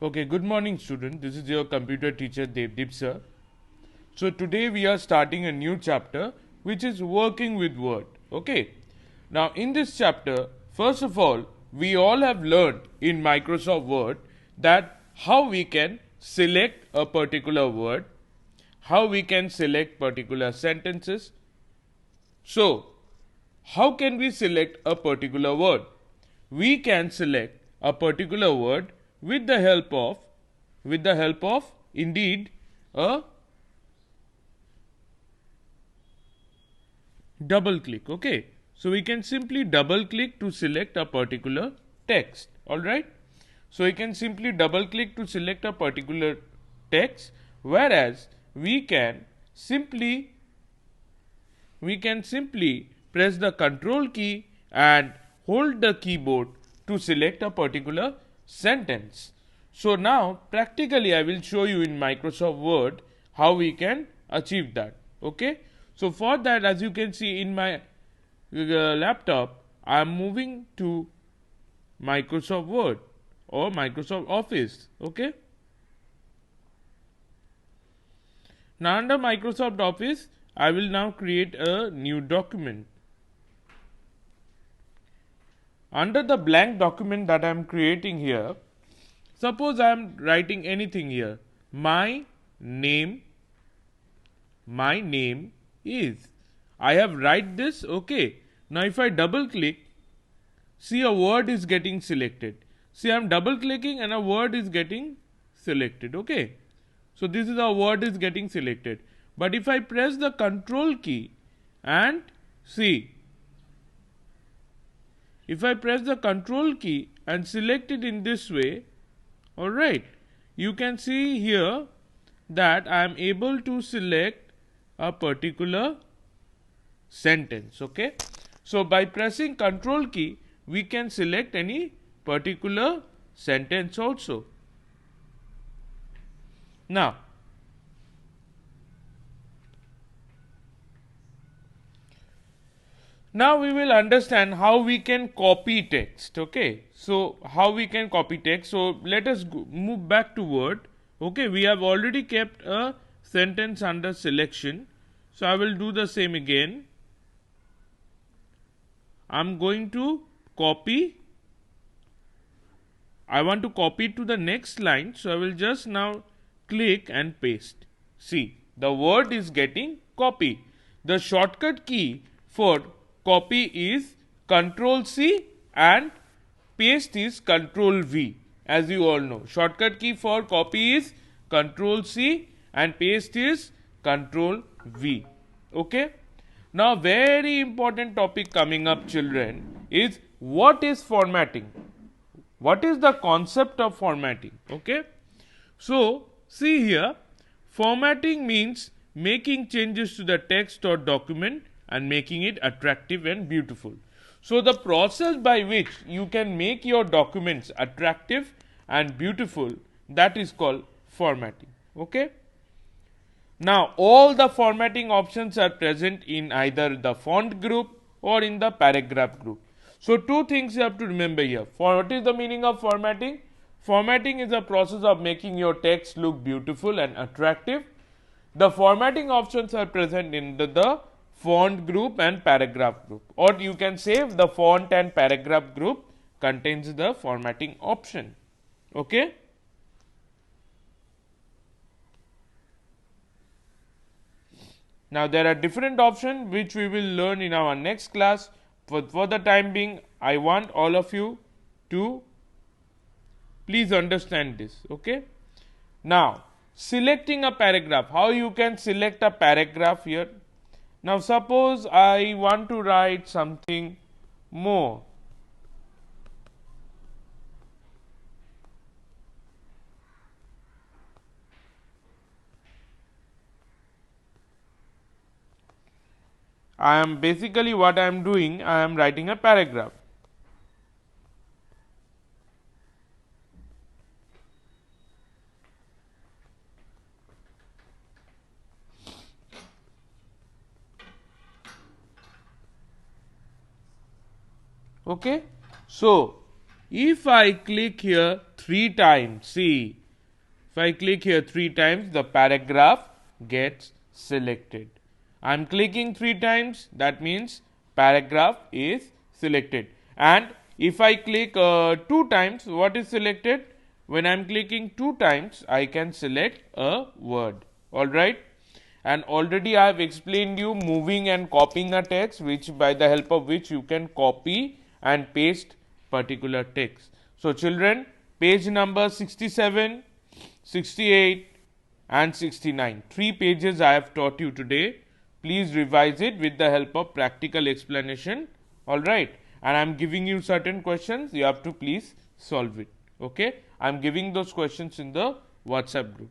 Okay, good morning student. This is your computer teacher Devdeep sir. So today we are starting a new chapter which is working with Word. Okay. Now in this chapter, first of all, we all have learned in Microsoft Word that how we can select a particular word, how we can select particular sentences. So, how can we select a particular word? We can select a particular word with the help of indeed a double click. Okay, so we can simply double click to select a particular text. All right, so we can simply double click to select a particular text, whereas we can simply press the control key and hold the keyboard to select a particular sentence. So now practically I will show you in Microsoft Word how we can achieve that. Okay. So for that, as you can see in my laptop, I am moving to Microsoft Word or Microsoft Office. Okay. Now under Microsoft Office, I will now create a new document. Under the blank document that I am creating here, suppose I am writing anything here. My name is. I have write this. Okay. Now if I double click, see a word is getting selected. See, I am double clicking and a word is getting selected. Okay. So this is a word is getting selected. But if I press the control key and see, if I press the control key and select it in this way, alright, you can see here that I am able to select a particular sentence. Okay. So by pressing control key, we can select any particular sentence also. Now, we will understand how we can copy text. Okay. So how we can copy text. So let us move back to Word. Okay. We have already kept a sentence under selection. So I will do the same again. I am going to copy. I want to copy it to the next line. So I will just now click and paste. See, the word is getting copy. The shortcut key for copy is Control C and paste is Control V. As you all know, shortcut key for copy is Control C and paste is Control V. Okay. Now, very important topic coming up, children, is what is formatting? What is the concept of formatting? Okay. So, see here, formatting means making changes to the text or document and making it attractive and beautiful. So, the process by which you can make your documents attractive and beautiful, that is called formatting. Okay. Now, all the formatting options are present in either the font group or in the paragraph group. So, two things you have to remember here. What is the meaning of formatting? Formatting is a process of making your text look beautiful and attractive. The formatting options are present in the font group and paragraph group, or you can say the font and paragraph group contains the formatting option. Okay. Now, there are different options which we will learn in our next class. For the time being, I want all of you to please understand this. Okay. Now, selecting a paragraph. How you can select a paragraph here? Now, suppose I want to write something more. I am basically what I am doing, I am writing a paragraph. Okay. So, if I click here 3 times, see, if I click here 3 times, the paragraph gets selected. I am clicking 3 times, that means paragraph is selected. And if I click 2 times, what is selected? When I am clicking 2 times, I can select a word. Alright. And already I have explained you moving and copying a text, which by the help of which you can copy and paste particular text. So children, page number 67, 68 and 69. 3 pages I have taught you today. Please revise it with the help of practical explanation. Alright. And I am giving you certain questions. You have to please solve it. Okay. I am giving those questions in the WhatsApp group.